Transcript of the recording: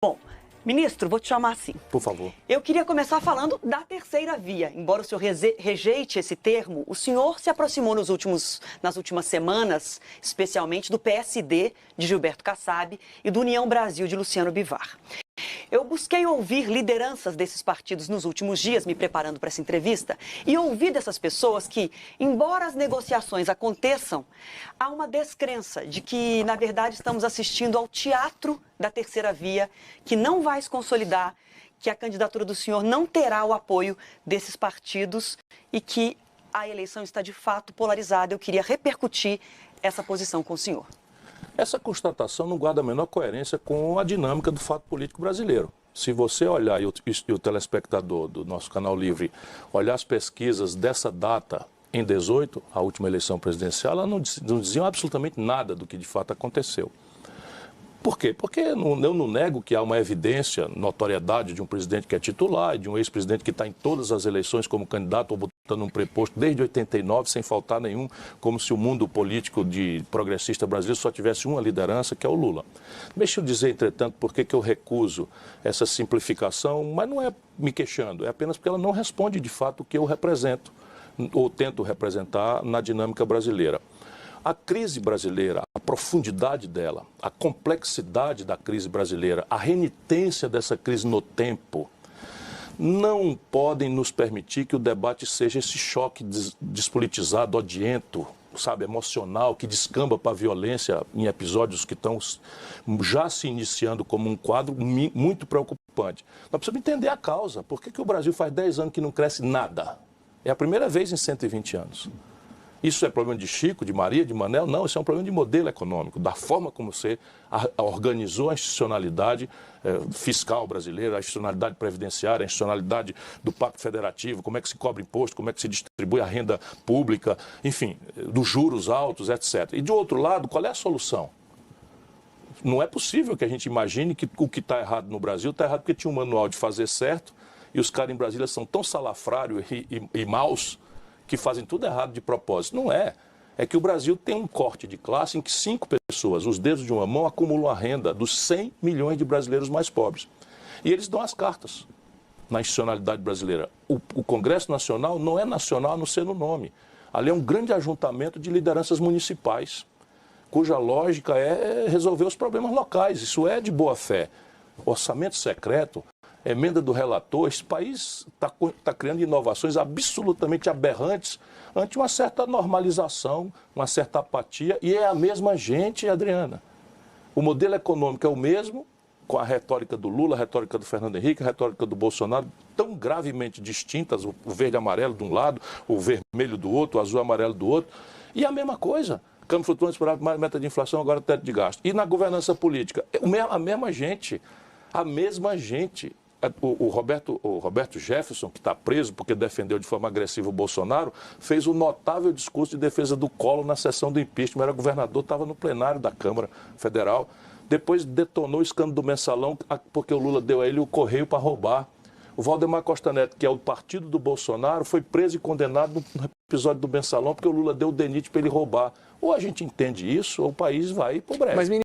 Bom, ministro, vou te chamar assim. Por favor. Eu queria começar falando da terceira via. Embora o senhor rejeite esse termo, o senhor se aproximou nas últimas semanas, especialmente do PSD de Gilberto Kassab e do União Brasil de Luciano Bivar. Eu busquei ouvir lideranças desses partidos nos últimos dias, me preparando para essa entrevista, e ouvi dessas pessoas que, embora as negociações aconteçam, há uma descrença de que, na verdade, estamos assistindo ao teatro da terceira via, que não vai se consolidar, que a candidatura do senhor não terá o apoio desses partidos e que a eleição está, de fato, polarizada. Eu queria repercutir essa posição com o senhor. Essa constatação não guarda a menor coerência com a dinâmica do fato político brasileiro. Se você olhar, e o telespectador do nosso canal Livre, olhar as pesquisas dessa data, em 18, a última eleição presidencial, elas não diziam absolutamente nada do que de fato aconteceu. Por quê? Porque eu não nego que há uma evidência, notoriedade de um presidente que é titular e de um ex-presidente que está em todas as eleições como candidato ou botando um preposto desde 89, sem faltar nenhum, como se o mundo político de progressista brasileiro só tivesse uma liderança, que é o Lula. Deixa eu dizer, entretanto, por que eu recuso essa simplificação, mas não é me queixando, é apenas porque ela não responde de fato o que eu represento, ou tento representar na dinâmica brasileira. A crise brasileira, a profundidade dela, a complexidade da crise brasileira, a renitência dessa crise no tempo, não podem nos permitir que o debate seja esse choque despolitizado, odiento, sabe, emocional, que descamba para a violência em episódios que estão já se iniciando como um quadro muito preocupante. Nós precisamos entender a causa. Por que o Brasil faz 10 anos que não cresce nada? É a primeira vez em 120 anos. Isso é problema de Chico, de Maria, de Manel? Não, isso é um problema de modelo econômico, da forma como você organizou a institucionalidade fiscal brasileira, a institucionalidade previdenciária, a institucionalidade do Pacto Federativo, como é que se cobra imposto, como é que se distribui a renda pública, enfim, dos juros altos, etc. E, de outro lado, qual é a solução? Não é possível que a gente imagine que o que está errado no Brasil está errado porque tinha um manual de fazer certo e os caras em Brasília são tão salafrários e maus que fazem tudo errado de propósito. Não é. É que o Brasil tem um corte de classe em que 5 pessoas, os dedos de uma mão, acumulam a renda dos 100 milhões de brasileiros mais pobres. E eles dão as cartas na institucionalidade brasileira. O Congresso Nacional não é nacional a não ser no nome. Ali é um grande ajuntamento de lideranças municipais, cuja lógica é resolver os problemas locais. Isso é de boa fé. Orçamento secreto, emenda do relator, esse país está criando inovações absolutamente aberrantes ante uma certa normalização, uma certa apatia, e é a mesma gente, Adriana. O modelo econômico é o mesmo, com a retórica do Lula, a retórica do Fernando Henrique, a retórica do Bolsonaro, tão gravemente distintas, o verde e amarelo de um lado, o vermelho do outro, o azul e amarelo do outro, e a mesma coisa. Câmbio flutuante, mais meta de inflação, agora teto de gasto. E na governança política, a mesma gente, a mesma gente. O Roberto Jefferson, que está preso porque defendeu de forma agressiva o Bolsonaro, fez um notável discurso de defesa do Collor na sessão do impeachment. Era governador, estava no plenário da Câmara Federal. Depois detonou o escândalo do Mensalão, porque o Lula deu a ele o correio para roubar. O Valdemar Costa Neto, que é o partido do Bolsonaro, foi preso e condenado no episódio do Mensalão porque o Lula deu o DENIT para ele roubar. Ou a gente entende isso, ou o país vai para o breve.